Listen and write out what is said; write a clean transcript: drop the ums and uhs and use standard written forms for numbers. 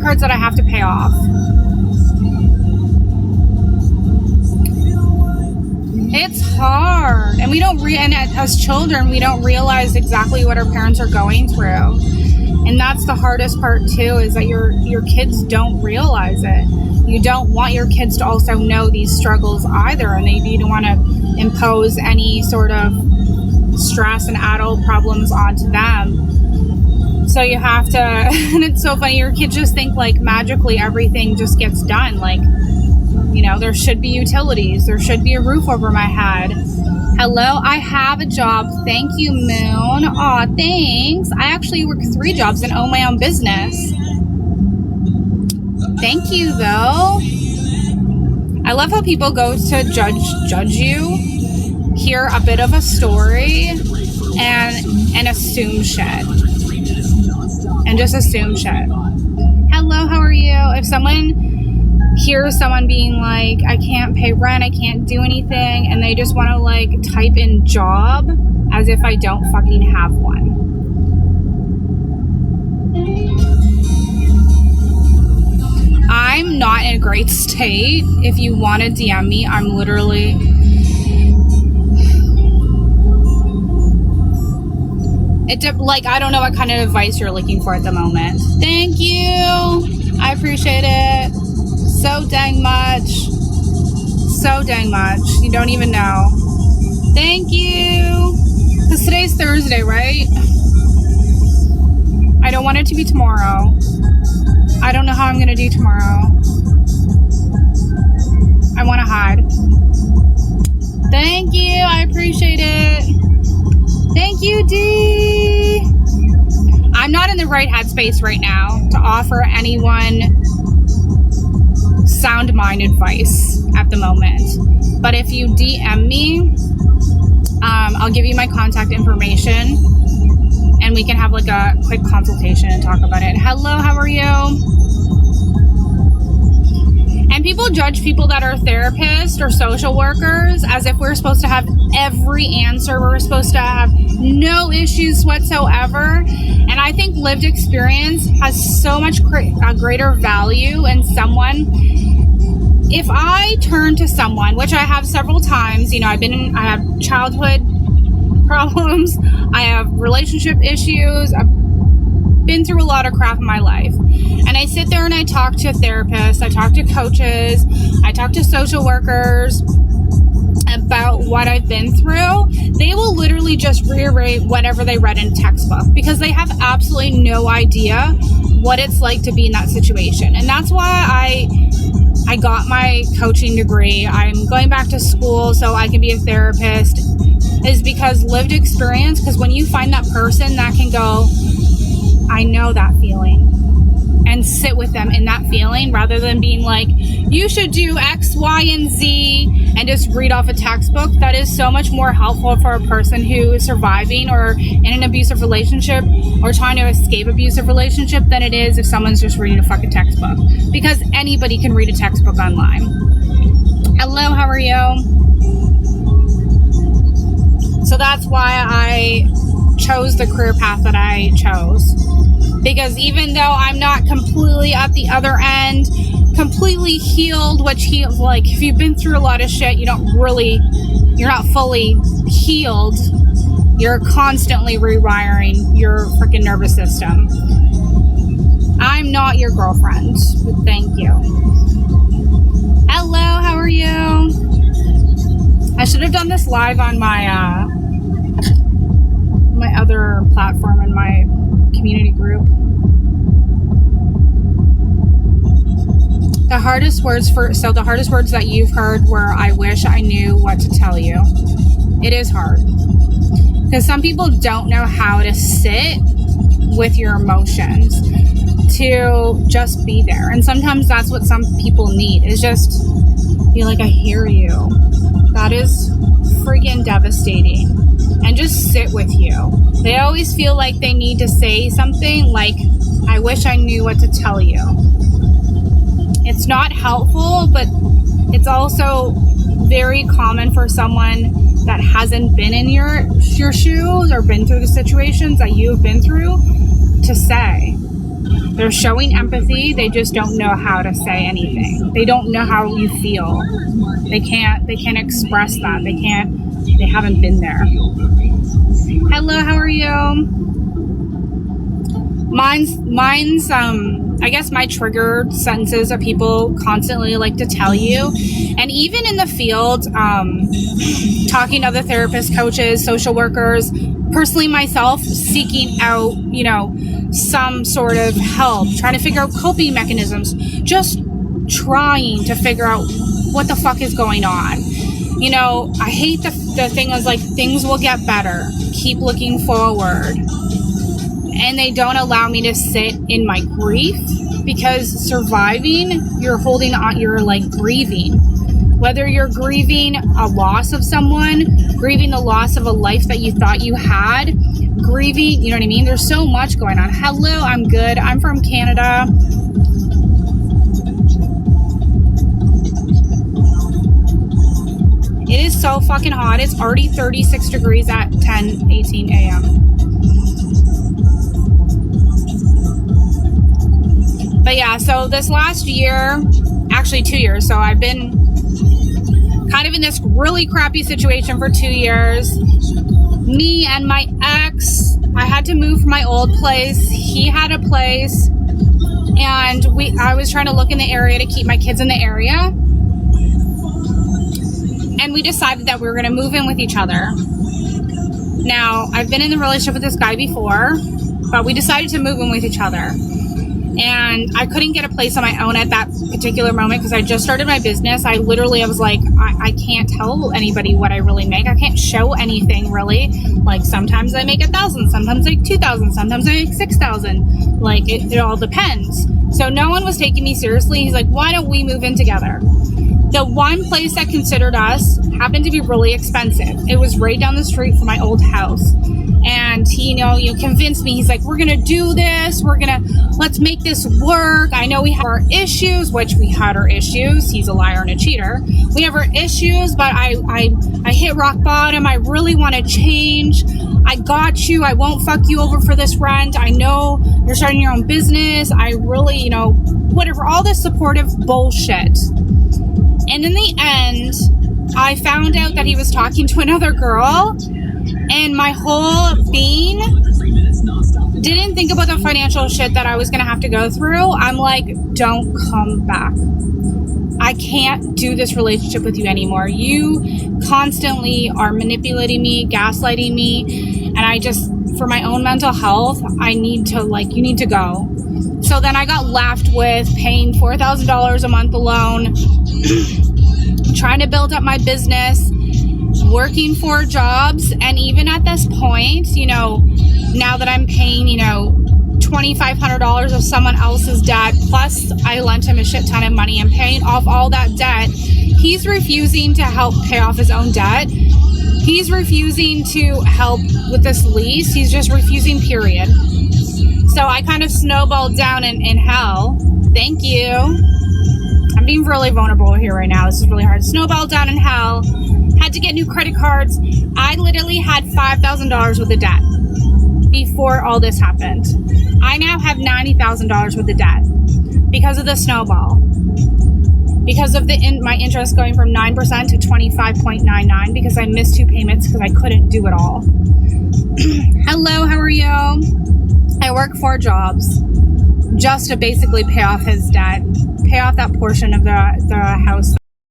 cards that I have to pay off. It's hard. And we don't and as children, we don't realize exactly what our parents are going through. And that's the hardest part too, is that your kids don't realize it. You don't want your kids to also know these struggles either, and you don't want to impose any sort of stress and adult problems onto them. So you have to, and it's so funny, your kids just think like magically everything just gets done. Like, you know, there should be utilities, there should be a roof over my head. Hello, I have a job. Thank you, Moon. Aw, thanks. I actually work 3 jobs and own my own business. Thank you, though. I love how people go to judge you, hear a bit of a story, and assume shit. And just assume shit. Hello, how are you? If someone hears someone being like, I can't pay rent, I can't do anything, and they just want to like type in job as if I don't fucking have one. I'm not in a great state. If you want to DM me, I'm literally... I don't know what kind of advice you're looking for at the moment. Thank you. I appreciate it. So dang much. So dang much. You don't even know. Thank you. Because today's Thursday, right? I don't want it to be tomorrow. I don't know how I'm going to do tomorrow. I want to hide. Thank you. I appreciate it. Thank you, D. I'm not in the right headspace right now to offer anyone sound mind advice at the moment. But if you DM me, I'll give you my contact information and we can have like a quick consultation and talk about it. Hello, how are you? And people judge people that are therapists or social workers as if we're supposed to have every answer. We're supposed to have no issues whatsoever. And I think lived experience has so much greater value in someone. If I turn to someone, which I have several times, you know, I have childhood problems, I have relationship issues, I've been through a lot of crap in my life. And I sit there and I talk to therapists, I talk to coaches, I talk to social workers about what I've been through. They will literally just reiterate whatever they read in a textbook because they have absolutely no idea what it's like to be in that situation. And that's why I got my coaching degree. I'm going back to school so I can be a therapist, is because lived experience, because when you find that person that can go, I know that feeling, and sit with them in that feeling rather than being like, you should do X, Y, and Z and just read off a textbook. That is so much more helpful for a person who is surviving or in an abusive relationship or trying to escape abusive relationship than it is if someone's just reading a fucking textbook, because anybody can read a textbook online. Hello, how are you? So that's why I chose the career path that I chose. Because even though I'm not completely at the other end, completely healed, which heals, like if you've been through a lot of shit, you're not fully healed. You're constantly rewiring your freaking nervous system. I'm not your girlfriend, but thank you. Hello, how are you? I should have done this live on my my other platform in my community group. The hardest words that you've heard were, I wish I knew what to tell you. It is hard. Because some people don't know how to sit with your emotions, to just be there. And sometimes that's what some people need, is just be like, I hear you. That is freaking devastating. And just sit with you. They always feel like they need to say something like, I wish I knew what to tell you. It's not helpful, but it's also very common for someone that hasn't been in your shoes or been through the situations that you've been through to say. They're showing empathy. They just don't know how to say anything. They don't know how you feel. They can't express that. They haven't been there. Hello, how are you? Mine's I guess my triggered sentences that people constantly like to tell you. And even in the field, talking to other therapists, coaches, social workers, personally myself, seeking out, some sort of help, trying to figure out coping mechanisms, just trying to figure out what the fuck is going on. I hate the thing is like, things will get better. Keep looking forward. And they don't allow me to sit in my grief, because surviving, you're holding on, you're like grieving. Whether you're grieving a loss of someone, grieving the loss of a life that you thought you had, grieving, you know what I mean? There's so much going on. Hello, I'm good. I'm from Canada. It is so fucking hot. It's already 36 degrees at 10:18 a.m. But yeah, so this last year, actually 2 years, so I've been kind of in this really crappy situation for 2 years. Me and my ex, I had to move from my old place. He had a place, and I was trying to look in the area to keep my kids in the area. And we decided that we were going to move in with each other. Now, I've been in the relationship with this guy before, but we decided to move in with each other. And I couldn't get a place on my own at that particular moment because I just started my business. I was like, I can't tell anybody what I really make. I can't show anything really. Like sometimes I make 1,000, sometimes I make 2,000, sometimes I make 6,000. Like it all depends. So no one was taking me seriously. He's like, why don't we move in together? The one place that considered us happened to be really expensive. It was right down the street from my old house. And he, convinced me. He's like, we're going to do this. Let's make this work. I know we have our issues, which we had our issues. He's a liar and a cheater. We have our issues, but I hit rock bottom. I really want to change. I got you. I won't fuck you over for this rent. I know you're starting your own business. I really, whatever, all this supportive bullshit. And in the end, I found out that he was talking to another girl. And my whole being didn't think about the financial shit that I was going to have to go through. I'm like, don't come back. I can't do this relationship with you anymore. You constantly are manipulating me, gaslighting me. And I just, for my own mental health, you need to go. So then I got left with paying $4,000 a month alone, trying to build up my business, working 4 jobs. And even at this point, now that I'm paying, $2,500 of someone else's debt, plus I lent him a shit ton of money and paying off all that debt, he's refusing to help pay off his own debt. He's refusing to help with this lease. He's just refusing, period. So I kind of snowballed down in hell. Thank you. I'm being really vulnerable here right now. This is really hard. Snowballed down in hell. Had to get new credit cards. I literally had $5,000 worth of debt before all this happened. I now have $90,000 worth of debt because of the snowball. Because of my interest going from 9% to 25.99 because I missed 2 payments because I couldn't do it all. Hello, how are you? I work 4 jobs just to basically pay off his debt, pay off that portion of the house